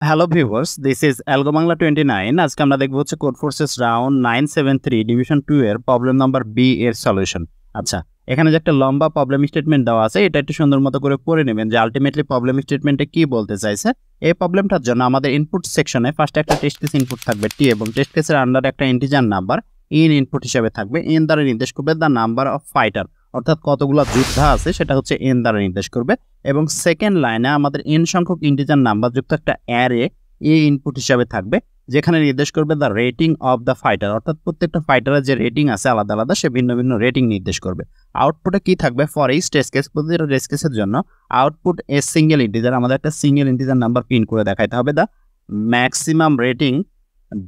Hello viewers, this is algo Bangla 29। আজকে আমরা দেখব হচ্ছে কোড ফোর্সেস রাউন্ড 973 ডিভিশন 2 এর প্রবলেম নাম্বার বি এর সলিউশন। আচ্ছা, এখানে যে একটা লম্বা প্রবলেম স্টেটমেন্ট দেওয়া আছে, এটা একটু সুন্দর মতো করে পড়ে নেবেন যে আলটিমেটলি প্রবলেম স্টেটমেন্টে কি বলতে চাইছে। এই প্রবলেমটার জন্য আমাদের ইনপুট সেকশনে ফার্স্টে একটা টেস্ট কেস ইনপুট থাকবে টি, এবং টেস্ট কেসের আন্ডারে একটা ইন্টিজার নাম্বার ইনপুট হিসেবে থাকবে। দ্বারা নির্দেশ করবে দ্য নাম্বার অফ ফাইটার, অর্থাৎ কতগুলো যোদ্ধা আছে সেটা হচ্ছে দ্বারা নির্দেশ করবে। এবং সেকেন্ড লাইনে আমাদের সংখ্যক ইন্টিজার নাম্বার যুক্ত একটা অ্যারে ইনপুট হিসাবে থাকবে, যেখানে নির্দেশ করবে the rating of the fighter, অর্থাৎ প্রত্যেকটা ফাইটারের যে রেটিং আছে আলাদা আলাদা, সে ভিন্ন ভিন্ন রেটিং নির্দেশ করবে। আউটপুটে কি থাকবে? ফর ইচ টেস্ট কেস, প্রতিটা টেস্ট কেসের জন্য আউটপুট এ সিঙ্গেল ইন্টিজার, আমাদের একটা সিঙ্গেল ইন্টিজার নাম্বার প্রিন্ট করে দেখাইতে হবে। The maximum rating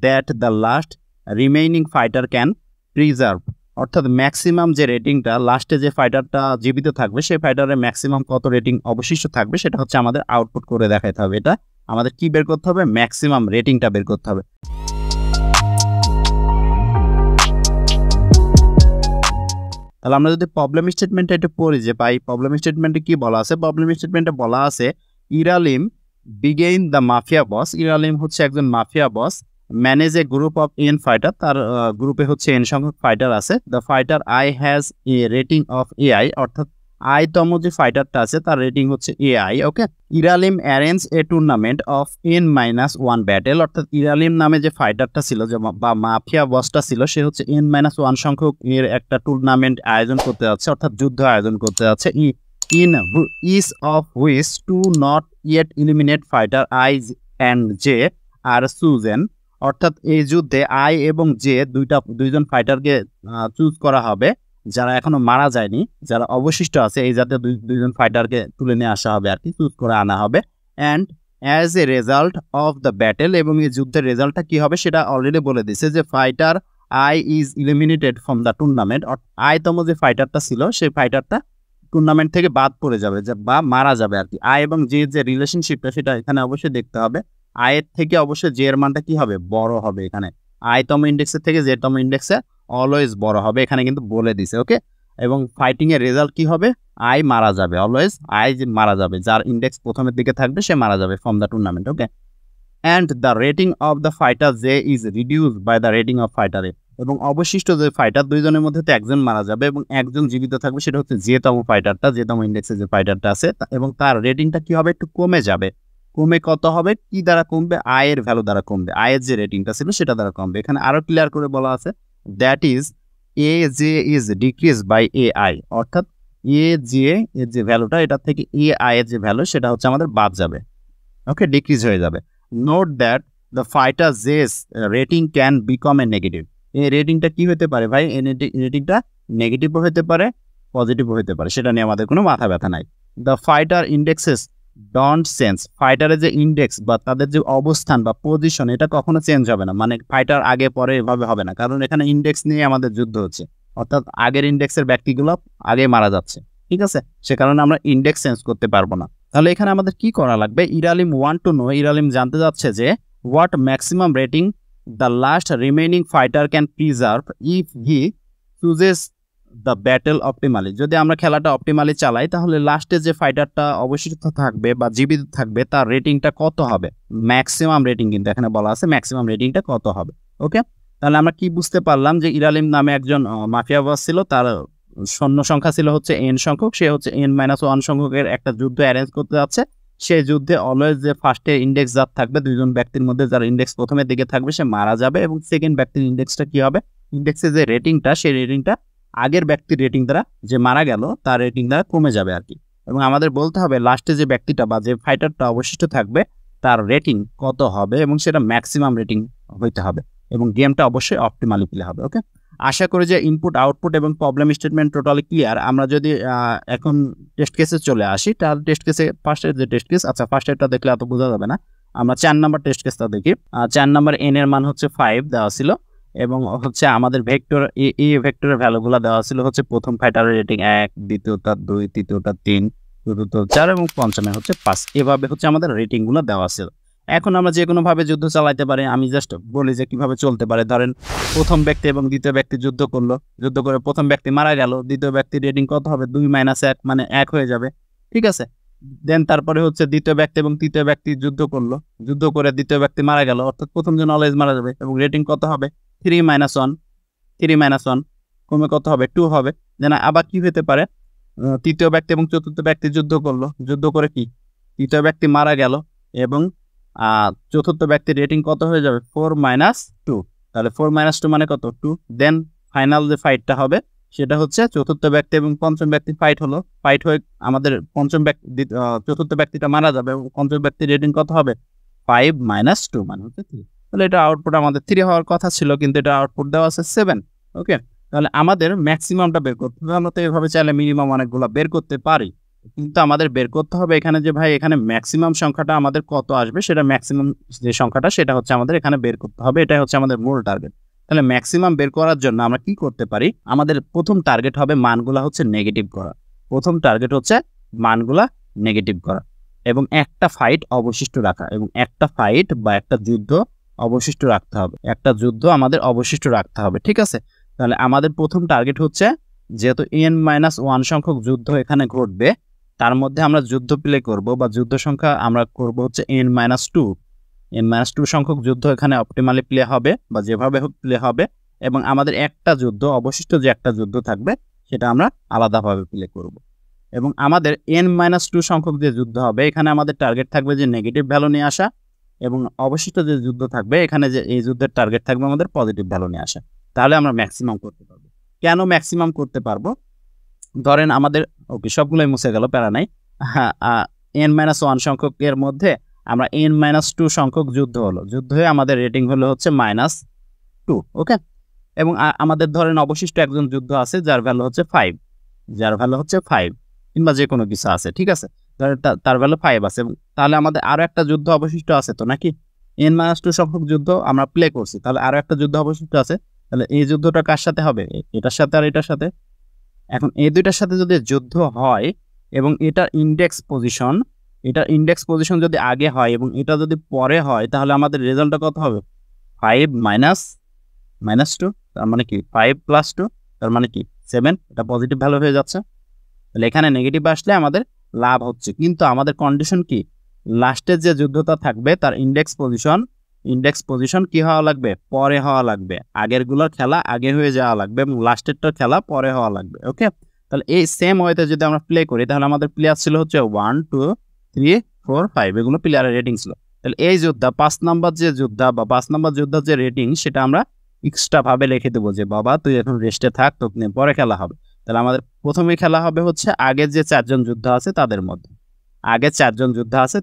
that the last remaining fighter can preserve, অর্থাৎ ম্যাক্সিমাম যে রেটিংটা, লাস্টে যে ফাইটারটা জীবিত থাকবে সেই ফাইটারের ম্যাক্সিমাম কত রেটিং অবশিষ্ট থাকবে সেটা হচ্ছে আমাদের আউটপুট করে দেখাইতে হবে। এটা আমাদের কি বের করতে হবে? ম্যাক্সিমাম রেটিংটা বের করতে হবে। তাহলে আমরা যদি প্রবলেম স্টেটমেন্টটা একটু পড়ি যে ভাই প্রবলেম স্টেটমেন্টে কি বলা আছে। প্রবলেম স্টেটমেন্টে বলা আছে Eralim begin the mafia boss. Eralim হচ্ছে একজন mafia boss. Manage a group of fighter, তার গ্রুপে হচ্ছে সংখ্যক ফাইটার আছে। The fighter i has a rating of a i, অর্থাৎ তম যে ফাইটারটা আছে তার রেটিং হচ্ছে a i. Okay, Eralim arrange a tournament of N-1 battle, অর্থাৎ ইরালিম নামে যে ফাইটারটা ছিল বা মাফিয়া বসটা ছিল, সে হচ্ছে N-1 সংখ্যক এর একটা টুর্নামেন্ট আয়োজন করতে যাচ্ছে, অর্থাৎ যুদ্ধ আয়োজন করতে যাচ্ছে। In each of which two not yet eliminate fighter I and J are chosen, অর্থাৎ এই যুদ্ধে আই এবং জে দুইজন ফাইটারকে চুজ করা হবে, যারা এখনো মারা যায়নি, যারা অবশিষ্ট আছে, এই জাতীয় দুইজন ফাইটারকে তুলে নিয়ে আসা হবে আর কি, চুজ করে আনা হবে। And as a result of the battle, এবং এই যুদ্ধের রেজাল্টটা কি হবে সেটা অলরেডি বলে দিছে যে fighter I is eliminated from the tournament, তম যে ফাইটারটা ছিল সেই ফাইটারটা টুর্নামেন্ট থেকে বাদ পড়ে যাবে বা মারা যাবে আর কি। আই এবং জে যে রিলেশনশিপটা সেটা এখানে অবশ্যই দেখতে হবে। আয়ের থেকে অবশ্যই জে এর মানটা কি হবে? বড় হবে। এখানে তম ইন্ডেক্সের থেকে জে তম ইন্ডেক্সে অলওয়েজ বড় হবে, এখানে কিন্তু বলে দিছে। ওকে, এবং ফাইটিং এর রেজাল্ট কি হবে? আই মারা যাবে, অলওয়েজ আই মারা যাবে, যার ইন্ডেক্স প্রথমের দিকে থাকবে সে মারা যাবে from the tournament. Okay, and the rating of the fighter j is reduce by the rating of fighter a, এবং অবশিষ্ট যে ফাইটার দুইজনের মধ্যে তো একজন মারা যাবে এবং একজন জীবিত থাকবে, সেটা হচ্ছে জেতম ফাইটারটা, জেতম ইন্ডেক্সে যে ফাইটারটা আছে, এবং তার রেটিংটা কি হবে? একটু কমে যাবে। কমে কত হবে? কি দ্বারা কমবে? আয়ের ভ্যালু দ্বারা কমবে, আয়ের যে রেটিংটা ছিল সেটা দ্বারা কমবে। এখানে আরো ক্লিয়ার করে বলা আছে that is A J is decrease by A I, অর্থাৎ এ জে এর যে ভ্যালুটা, এটা থেকে এ আই এর যে ভ্যালু সেটা হচ্ছে আমাদের বাদ যাবে। ওকে, ডিক্রিজ হয়ে যাবে। Note that the fighter J's rating can become a negative. এই রেটিংটা কি হতে পারে ভাই? এই রেটিংটা নেগেটিভও হতে পারে, পজিটিভও হতে পারে, সেটা নিয়ে আমাদের কোনো মাথা ব্যথা নাই। The fighter indexes don't change, ফাইটারের যে ইন্ডেক্স বা তাদের যে অবস্থান বা পজিশন, এটা কখনো চেঞ্জ হবে না। মানে ফাইটার আগে পরে এভাবে হবে না, কারণ এখানে ইন্ডেক্স নিয়ে আমাদের যুদ্ধ হচ্ছে, অর্থাৎ আগের ইন্ডেক্সের ব্যক্তিগুলো আগে মারা যাচ্ছে। ঠিক আছে, সে কারণে আমরা ইন্ডেক্স চেঞ্জ করতে পারবো না। তাহলে এখানে আমাদের কি করা লাগবে? ইরালিম ওয়ান্ট টু নো, ইরালিম জানতে যাচ্ছে যে what maximum rating the last remaining fighter can preserve if he chooses the battle optimally. যদি আমরা খেলাটা অপটিমালি চালাই, তাহলে লাস্টে যে ফাইটারটা অবশিষ্ট থাকবে বা জীবিত থাকবে তার রেটিংটা কত হবে? ম্যাক্সিমাম রেটিং কিন্তু এখানে বলা আছে, ম্যাক্সিমাম রেটিংটা কত হবে। ওকে, তাহলে আমরা কি বুঝতে পারলাম? যে ইরালিম নামে একজন মাফিয়া বস ছিল, তার সৈন্য সংখ্যা ছিল হচ্ছে এন সংখ্যক, সে হচ্ছে N-1 সংখ্যকের একটা যুদ্ধ অ্যারেঞ্জ করতে যাচ্ছে। সেই যুদ্ধে অলওয়েজ যে ফার্স্টে ইন্ডেক্স যার থাকবে, দুইজন ব্যক্তির মধ্যে যার ইন্ডেক্স প্রথমের দিকে থাকবে সে মারা যাবে, এবং সেকেন্ড ব্যক্তির ইন্ডেক্সটা কি হবে? ইন্ডেক্সের যে রেটিংটা, সেই রেটিংটা আগের ব্যক্তির রেটিং দ্বারা, যে মারা গেল তার রেটিং দ্বারা কমে যাবে আর কি। এবং আমাদের বলতে হবে লাস্টে যে ব্যক্তিটা বা যে ফাইটারটা অবশিষ্ট থাকবে তার রেটিং কত হবে, এবং সেটা ম্যাক্সিমাম রেটিং হইতে হবে, এবং গেমটা অবশ্যই অপটিমালি প্লে হবে। ওকে, আশা করি যে ইনপুট আউটপুট এবং প্রবলেম স্টেটমেন্ট টোটালি ক্লিয়ার। আমরা যদি এখন টেস্ট কেসে চলে আসি, তাহলে টেস্ট কেসে ফার্স্টের যে টেস্ট কেস, আচ্ছা ফার্স্টেরটা দেখলে এত বোঝা যাবে না, আমরা 4 নাম্বার টেস্ট কেসটা দেখি। 4 নাম্বার এন এর মান হচ্ছে 5 দেওয়া ছিল, এবং হচ্ছে আমাদের ভেক্টর এ ভেক্টরের ভ্যালুগুলো দেওয়া ছিল হচ্ছে প্রথম ফাইটারের রেটিং 1, দ্বিতীয়টা 2, তৃতীয়টা 3, চতুর্থ 4 এবং পঞ্চমে হচ্ছে 5। এভাবে হচ্ছে আমাদের রেটিংগুলো দেওয়া ছিল। এখন আমরা যে কোনোভাবে যুদ্ধ চালাইতে পারি। আমি জাস্ট বলি যে কিভাবে চলতে পারে। ধরেন প্রথম ব্যক্তি এবং দ্বিতীয় ব্যক্তি যুদ্ধ করলো, যুদ্ধ করে প্রথম ব্যক্তি মারা গেল, দ্বিতীয় ব্যক্তির রেটিং কত হবে? 2 - 1 মানে 1 হয়ে যাবে। ঠিক আছে, দেন তারপরে হচ্ছে দ্বিতীয় ব্যক্তি এবং তৃতীয় ব্যক্তি যুদ্ধ করলো, যুদ্ধ করে দ্বিতীয় ব্যক্তি মারা গেল, অর্থাৎ প্রথম জন অলওয়েজ মারা যাবে এবং রেটিং কত হবে 3 - 1 3 - 1 কমে কত হবে 2 হবে। দেন আবার কি হতে পারে, তৃতীয় ব্যক্তি এবং চতুর্থ ব্যক্তি যুদ্ধ করলো, যুদ্ধ করে কি তৃতীয় ব্যক্তি মারা গেল এবং চতুর্থ ব্যক্তির রেটিং কত হয়ে যাবে 4 - 2, তাহলে 4 - 2 মানে কত 2। দেন ফাইনাল যে ফাইটটা হবে সেটা হচ্ছে চতুর্থ ব্যক্তি এবং পঞ্চম ব্যক্তি ফাইট হলো, ফাইট হয়ে আমাদের চতুর্থ ব্যক্তিটা মারা যাবে এবং পঞ্চম ব্যক্তির রেটিং কত হবে 5 - 2 মানে হচ্ছে 3। তাহলে এটা আউটপুট আমাদের 3 হওয়ার কথা ছিল, কিন্তু এটা আউটপুট দেওয়া আছে 7। ওকে, তাহলে আমাদের ম্যাক্সিমামটা বের করতে হবে। আমরা তো এভাবে চাইলে মিনিমাম অনেকগুলো বের করতে পারি, কিন্তু আমাদের বের করতে হবে এখানে যে ভাই এখানে ম্যাক্সিমাম সংখ্যাটা আমাদের কত আসবে, সেটা ম্যাক্সিমাম যে সংখ্যাটা সেটা হচ্ছে আমাদের এখানে বের করতে হবে। এটাই হচ্ছে আমাদের মূল টার্গেট। তাহলে ম্যাক্সিমাম বের করার জন্য আমরা কি করতে পারি, আমাদের প্রথম টার্গেট হবে মানগুলা হচ্ছে নেগেটিভ করা। প্রথম টার্গেট হচ্ছে মানগুলা নেগেটিভ করা এবং একটা ফাইট অবশিষ্ট রাখা, এবং একটা ফাইট বা একটা যুদ্ধ অবশিষ্ট রাখতে হবে, একটা যুদ্ধ আমাদের অবশিষ্ট রাখতে হবে। ঠিক আছে, তাহলে আমাদের প্রথম টার্গেট হচ্ছে যেহেতু n-1 সংখ্যক যুদ্ধ এখানে ঘটবে, তার মধ্যে আমরা যুদ্ধ প্লে করব বা যুদ্ধ সংখ্যা আমরা করব হচ্ছে n-2। n-2 সংখ্যক যুদ্ধ এখানে অপটিমালি প্লে হবে বা যেভাবে হোক প্লে হবে, এবং আমাদের একটা যুদ্ধ অবশিষ্ট যে একটা যুদ্ধ থাকবে সেটা আমরা আলাদাভাবে প্লে করব। এবং আমাদের n-2 সংখ্যক যে যুদ্ধ হবে এখানে আমাদের টার্গেট থাকবে যে নেগেটিভ ভ্যালু নিয়ে আসা, এবং অবশিষ্ট যে যুদ্ধ থাকবে এখানে যে এই যুদ্ধের টার্গেট থাকবে আমাদের পজিটিভ ভ্যালু নিয়ে আসা। তাহলে আমরা ম্যাক্সিমাম করতে পারবো। কেন ম্যাক্সিমাম করতে পারবো, ধরেন আমাদের ওকে সবগুলোই মুছে গেল, প্যারা নাই। হ্যাঁ, n-1 সংখ্যকের মধ্যে আমরা n-2 সংখ্যক যুদ্ধ হলো, যুদ্ধ হয়ে আমাদের রেটিং হলো হচ্ছে -2। ওকে, এবং আমাদের ধরেন অবশিষ্ট একজন যুদ্ধ আছে যার ভ্যালু হচ্ছে 5, যার ভ্যালু হচ্ছে 5 কিংবা যে কোনো কিছু আছে। ঠিক আছে, তার ভ্যালু 5 আছে, এবং তাহলে আমাদের আরো একটা যুদ্ধ অবশিষ্ট আছে তো নাকি, n-2 সংখ্যক যুদ্ধ আমরা প্লে করছি, তাহলে আরো একটা যুদ্ধ অবশিষ্ট আছে। তাহলে এই যুদ্ধটা কার সাথে হবে, এটার সাথে আর এটার সাথে। এখন এই দুইটার সাথে যদি যুদ্ধ হয় এবং এটার ইন্ডেক্স পজিশন যদি আগে হয় এবং এটা যদি পরে হয়, তাহলে আমাদের রেজাল্টটা কত হবে 5 - 2, তার মানে কি 5 + 2 তার মানে কি 7। এটা পজিটিভ ভ্যালু হয়ে যাচ্ছে। তাহলে এখানে নেগেটিভ আসলে আমাদের লাভ হচ্ছে, কিন্তু আমাদের কন্ডিশন কি, লাস্টের যে যুদ্ধটা থাকবে তার ইন্ডেক্স পজিশন কি হওয়া লাগবে, পরে হওয়া লাগবে। আগেরগুলোর খেলা আগে হয়ে যাওয়া লাগবে এবং লাস্টেরটার খেলা পরে হওয়া লাগবে। ওকে, তাহলে এই সেম ওয়েতে যদি আমরা প্লে করি, তাহলে আমাদের প্লেয়ার ছিল হচ্ছে 1 2 3 4 5, এগুলো প্লেয়ারের রেটিং ছিল। তাহলে এই যোদ্ধা 5 নম্বর যে যোদ্ধা বা 5 নম্বর যোদ্ধার যে রেটিং, সেটা আমরা এক্সট্রা ভাবে লিখে দেবো যে বাবা তুই এখন রেস্টে থাক, তোকে নিয়ে পরে খেলা হবে। তাহলে আমাদের প্রথমে খেলা হবে হচ্ছে আগের যে 4 জন যোদ্ধা আছে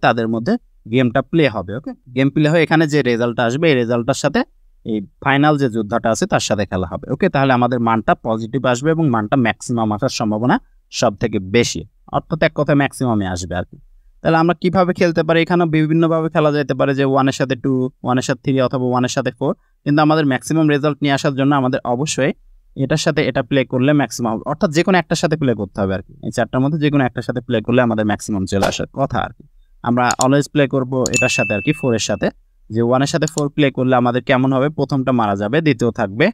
তাদের মধ্যে, গেমটা প্লে হবে। ওকে, গেম প্লে হয়ে এখানে যে রেজাল্ট আসবে এই রেজাল্টটার সাথে এই ফাইনাল যে যোদ্ধাটা আছে তার সাথে খেলা হবে। ওকে, তাহলে আমাদের মানটা পজিটিভ আসবে এবং মানটা ম্যাক্সিমাম আসার সম্ভাবনা সব থেকে বেশি, অর্থাৎ এক কথায় ম্যাক্সিমামে আসবে আর কি। তাহলে আমরা কিভাবে খেলতে পারি, এখানে বিভিন্নভাবে খেলা যেতে পারে, যে 1 এর সাথে 2, 1 এর সাথে 3 অথবা 1 এর সাথে 4। কিন্তু আমাদের ম্যাক্সিমাম রেজাল্ট নিয়ে আসার জন্য আমাদের অবশ্যই এটার সাথে এটা প্লে করলে ম্যাক্সিমাম, অর্থাৎ যে কোনো একটার সাথে প্লে করতে হবে আর কি। এই 4টার মধ্যে যে কোনো একটার সাথে প্লে করলে আমাদের ম্যাক্সিমাম চলে আসার কথা আর কি। আমরা অলওয়েজ প্লে করব এটার সাথে আর কি, 4 এর সাথে। যে 1 এর সাথে 4 প্লে করলে আমাদের কেমন হবে, প্রথমটা মারা যাবে, দ্বিতীয় থাকবে,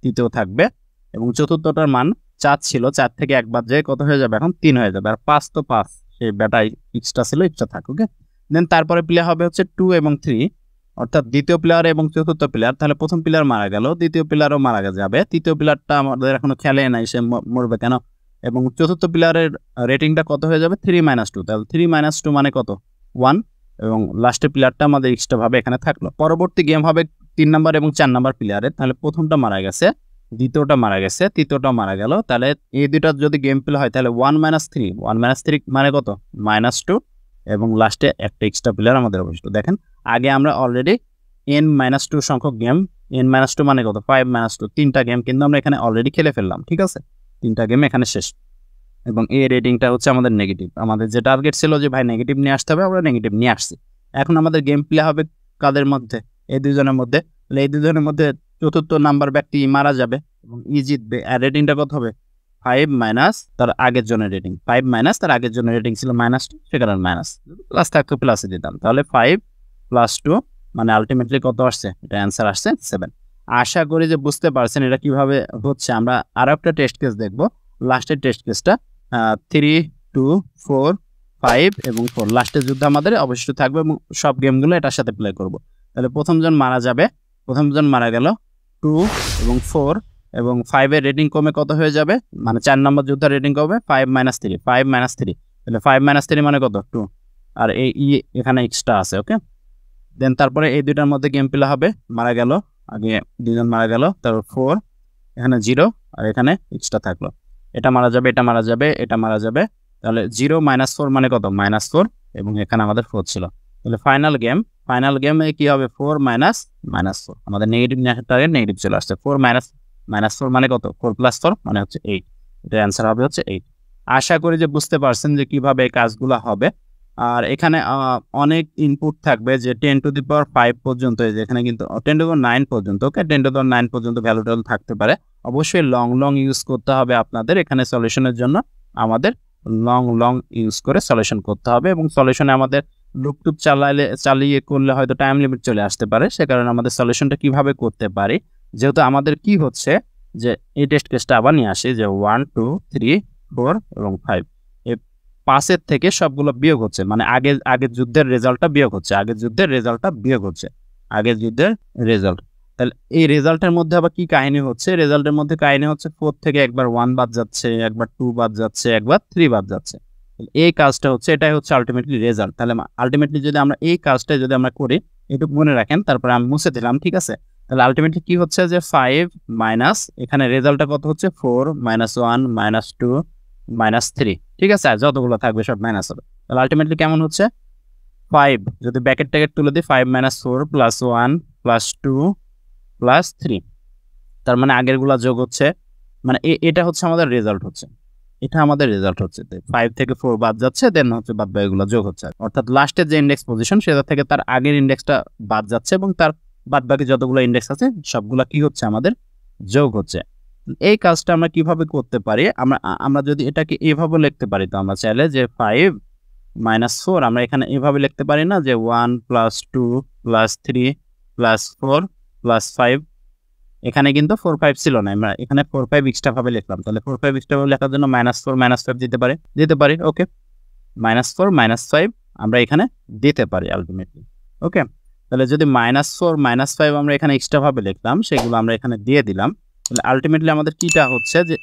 তৃতীয় থাকবে, এবং চতুর্থটার মান 4 ছিল, 4 থেকে একবার যায় কত হয়ে যাবে, এখন 3 হয়ে যাবে। আর 5 তো 5, সেই ব্যাটাই এক্সট্রা ছিল, এক্সট্রা থাক। ওকে, দেন তারপরে প্লে হবে হচ্ছে 2 এবং 3, অর্থাৎ দ্বিতীয় প্লেয়ার এবং চতুর্থ প্লেয়ার। তাহলে প্রথম প্লেয়ার মারা গেল, দ্বিতীয় প্লেয়ারও মারা যাবে, তৃতীয় প্লেয়ারটা আমাদের এখনো খেলে নাই, সে মরবে কেন, এবং চতুর্থ প্লেয়ারের রেটিংটা কত হয়ে যাবে 3 - 2। তাহলে 3 - 2 মানে কত 1, এবং লাস্টের প্লেয়ারটা আমাদের এক্সট্রা ভাবে এখানে থাকলো। পরবর্তী গেম হবে 3 নম্বর এবং 4 নম্বর প্লেয়ারের। তাহলে প্রথমটা মারা গেছে, দ্বিতীয়টা মারা গেছে, তৃতীয়টা মারা গেল। তাহলে এই দুইটার যদি গেম প্লে হয় তাহলে 1 - 3 মানে কত -2, এবং লাস্টে একটা এক্সট্রা প্লেয়ার আমাদের অবশিষ্ট। দেখেন আগে আমরা অলরেডি n-2 সংখ্যক গেম, n-2 মানে কত 5 - 2, 3টা গেম কিন্তু আমরা এখানে অলরেডি খেলে ফেললাম। ঠিক আছে, 3টা গেম এখানে শেষ, এবং এই রেটিংটা হচ্ছে আমাদের নেগেটিভ। আমাদের যে টার্গেট ছিল যে ভাই নেগেটিভ নিয়ে আসতে হবে, আমরা নেগেটিভ নিয়ে আসছি। এখন আমাদের গেম প্লে হবে কাদের মধ্যে, এই দুজনের মধ্যে। তাহলে এই দুজনের মধ্যে চতুর্থ নাম্বার ব্যক্তি মারা যাবে এবং জিতবে। আর রেটিংটা কত হবে 5 - তার আগের জনের রেটিং, 5 - তার আগের জনের রেটিং ছিল -2, সেখানে মাইনাস, প্লাস থাকতো প্লাসে দিতাম। তাহলে 5 + 2 মানে আলটিমেটলি কত আসছে, এটা অ্যান্সার আসছে 7। আশা করি যে বুঝতে পারছেন এটা কিভাবে হচ্ছে। আমরা আরো একটা টেস্ট কেস দেখবো, লাস্টের টেস্ট কেসটা 3 2 4 5 এবং 4 লাস্টের যুদ্ধ আমাদের অবশ্যই থাকবে এবং সব গেমগুলো এটার সাথে প্লে করব। তাহলে প্রথমজন মারা যাবে, প্রথমজন মারা গেল 2 এবং 4 এবং 5 এর রেটিং কমে কত হয়ে যাবে, মানে 4 নম্বর যুদ্ধের রেটিং কমবে 5 - 3, 5 - 3, তাহলে 5 - 3 মানে কত 2, আর এই এখানে এক্সট্রা আছে। ওকে, দেন তারপরে এই দুইটার মধ্যে গেম প্লে হবে, মারা গেল আগে দুজন মারা গেল, তারপর 4 এখানে 0 আর এখানে এক্সট্রা থাকলো, এটা মারা যাবে, এটা মারা যাবে, এটা মারা যাবে, তাহলে 0 - 4 মানে কত -4 এবং এখানে আমাদের 4 ছিল। তাহলে ফাইনাল গেমে কি হবে 4 - -4, আমাদের নেগেটিভ টার্গেট নেগেটিভ চলে আসছে। 4 - 4 মানে কত 4 + 4 মানে হচ্ছে 8, এটা অ্যান্সার হবে হচ্ছে 8। আশা করি যে বুঝতে পারছেন যে কিভাবে এই কাজগুলো হবে। আর এখানে অনেক ইনপুট থাকবে যে 10⁵ পর্যন্ত, এই যে এখানে কিন্তু 10⁹ পর্যন্ত। ওকে, 10⁹ পর্যন্ত ভ্যালু থাকতে পারে। অবশ্যই লং ইউজ করতে হবে আপনাদের এখানে সলিউশনের জন্য, আমাদের লং ইউজ করে সলিউশন করতে হবে এবং সলিউশনে আমাদের লুপটুপ চালিয়ে করলে হয়তো টাইম লিমিট চলে আসতে পারে। সে কারণে আমাদের সলিউশনটা কিভাবে করতে পারি, যেহেতু আমাদের কি হচ্ছে যে এই টেস্ট কেসটা আবার নিয়ে আসি যে 1 2 3 4 এবং 5 এই 5-এর থেকে সবগুলো বিয়োগ হচ্ছে, মানে আগের যুদ্ধের রেজাল্টটা বিয়োগ হচ্ছে, আগের যুদ্ধের রেজাল্ট। তাহলে এই রেজাল্টের মধ্যে আবার কি কাহিনী হচ্ছে, রেজাল্টের মধ্যে কাহিনী হচ্ছে 4 থেকে একবার 1 বাদ যাচ্ছে, একবার 2 বাদ যাচ্ছে, একবার 3 বাদ যাচ্ছে। এই কাজটা হচ্ছে, এটাই হচ্ছে আলটিমেটলি রেজাল্ট। তাহলে আলটিমেটলি যদি আমরা এই কাজটা যদি আমরা করি, একটু মনে রাখেন, তারপরে আমি মুছে দিলাম, ঠিক আছে। তাহলে আলটিমেটলি কি হচ্ছে যে 5 মাইনাস এখানে রেজাল্টটা কত হচ্ছে 4 -1 -2 -3, ঠিক আছে, আর যতগুলো থাকবে সব মাইনাস হবে। তাহলে আলটিমেটলি কেমন হচ্ছে 5 যদি ব্যাকেট ট্যাকেট তুলে দিই 5 - 4 +1 +2 +3, তার মানে আগেরগুলা যোগ হচ্ছে, মানে এটা হচ্ছে আমাদের রেজাল্ট হচ্ছে, এটা আমাদের রেজাল্ট হচ্ছে। 5 থেকে 4 বাদ যাচ্ছে, দেন হচ্ছে বাদ বাকিগুলো যোগ হচ্ছে, অর্থাৎ লাস্টের যে ইন্ডেক্স পজিশন সেটা থেকে তার আগের ইন্ডেক্সটা বাদ যাচ্ছে এবং তার বাদ বাকি যতগুলো ইন্ডেক্স আছে সবগুলা কি হচ্ছে আমাদের যোগ হচ্ছে। এই কাজটা আমরা কিভাবে করতে পারি, আমরা যদি এটাকে এভাবে লিখতে পারি, তো আমরা চাইলে যে 5 - 4 আমরা এখানে এভাবে লিখতে পারি না যে 1 +2 +3 +4 +5, এখানে কিন্তু 4 5 ছিল না, আমরা এখানে 4 5 এক্সট্রা ভাবে লিখলাম। তাহলে 4 5 এক্সট্রা ভাবে লেখার জন্য -4 -5 দিতে পারি। ওকে, -4 -5 আমরা এখানে দিতে পারি আলটিমেটলি। ওকে, তাহলে যদি -4 -5 আমরা এখানে এক্সট্রা ভাবে লিখলাম, সেগুলো আমরা এখানে দিয়ে দিলাম। তাহলে আলটিমেটলি আমাদের কিটা হচ্ছে যে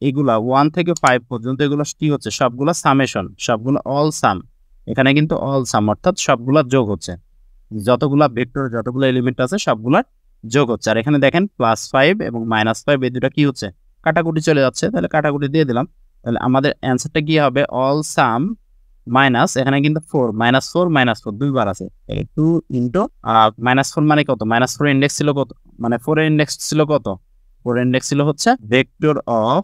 এগুলা 1 থেকে 5 পর্যন্ত এগুলো কি হচ্ছে, সবগুলো সামেশন, সবগুলো অল সাম, এখানে কিন্তু অল সাম অর্থাৎ সবগুলা যোগ হচ্ছে, যতগুলা ভেক্টর যতগুলো এলিমেন্ট আছে সবগুলা যোগ হচ্ছে। আর এখানে দেখেন +5 এবং -5 এই দুটো কি হচ্ছে কাটাকুটি চলে যাচ্ছে, তাহলে কাটাকুটি দিয়ে দিলাম। তাহলে আমাদের অ্যান্সারটা কি হবে অল সাম মাইনাস, এখানে কিন্তু 4 -4 দুইবার আছে, 2 ইনটু -4 মানে কত, -4 ইন্ডেক্স ছিল কত, মানে 4 এর ইন্ডেক্স ছিল কত, 4 এর ইন্ডেক্স ছিল হচ্ছে ভেক্টর অফ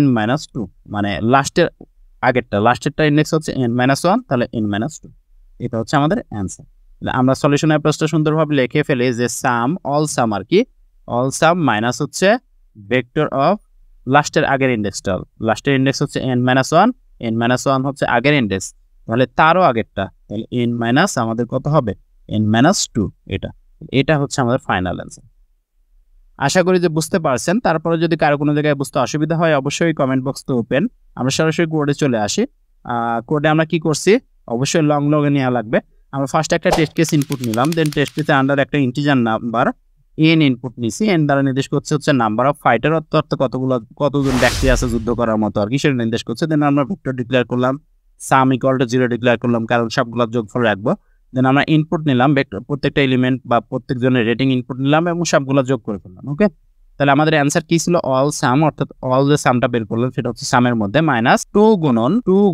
n-2, মানে লাস্টেরটা ইন্ডেক্স হচ্ছে n-1, তাহলে n-2, এটা হচ্ছে আমাদের অ্যান্সার। আমরা সলিউশন অ্যাপ্রোচটা সুন্দরভাবে লিখে ফেলি যে অল সাম আর কি, অল সাম মাইনাস হচ্ছে ভেক্টর অফ লাস্টের আগের ইন্ডেক্সটা, লাস্টের ইন্ডেক্স হচ্ছে n-1, n-1 হচ্ছে আগের ইন্ডেক্স, তাহলে তারও আগেরটা, তাহলে n- আমাদের কত হবে n-2, এটা হচ্ছে আমাদের ফাইনাল অ্যান্সার। আশা করি যে বুঝতে পারছেন। তারপরে যদি কারো কোনো জায়গায় বুঝতে অসুবিধা হয় অবশ্যই কমেন্ট বক্স তো ওপেন। আমরা সরাসরি কোডে চলে আসি। কোডে আমরা কি করছি, অবশ্যই লগে নেওয়া লাগবে। আমরা ফার্স্ট একটা টেস্ট কেস ইনপুট নিলাম, দেন টেস্ট কেসে আন্ডার একটা ইন্টিজার নাম্বার n ইনপুট নিছি, n দ্বারা নির্দেশ করছে হচ্ছে নাম্বার অফ ফাইটার, অর্থাৎ কতজন ব্যক্তি আছে যুদ্ধ করার মতো আর কি, সেটা নির্দেশ করছে। দেন আমরা ভেক্টর ডিক্লেয়ার করলাম, সাম = 0 ডিক্লেয়ার করলাম, কারণ সবগুলোর যোগফল রাখবো। দেন আমরা ইনপুট নিলাম, প্রত্যেকটা এলিমেন্ট বা প্রত্যেকজনের রেটিং ইনপুট নিলাম এবং সবগুলো যোগ করে ফেললাম। ওকে, তাহলে আমাদের অ্যান্সার কি ছিল অল সাম, অর্থাৎ অল যে সামটা বের করলাম সেটা হচ্ছে সামের মধ্যে -2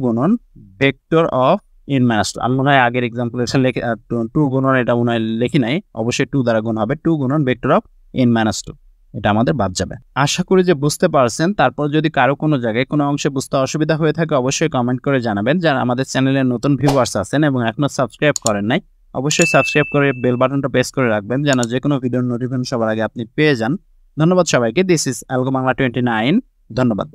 গুণন ভেক্টর অফ n-2। আমি মনে হয় আগের এক্সাম্পল এসে 2 গুণন এটা মনে হয় লিখি নাই, অবশ্যই 2 দ্বারা গুণ হবে, 2 গুণন ভেক্টর অফ n-2, এটা আমাদের বাদ যাবে। আশা করি যে বুঝতে পারছেন। তারপর যদি কারো কোনো জায়গায় কোনো অংশে বুঝতে অসুবিধা হয়ে থাকে অবশ্যই কমেন্ট করে জানাবেন। যারা আমাদের চ্যানেলে নতুন ভিউয়ার্স আছেন এবং এখনো সাবস্ক্রাইব করেন নাই অবশ্যই সাবস্ক্রাইব করে বেল বাটনটা প্রেস করে রাখবেন, যেন যে কোনো ভিডিওর নোটিফিকেশন সবার আগে আপনি পেয়ে যান। ধন্যবাদ সবাইকে। This is algo Bangla 29। ধন্যবাদ।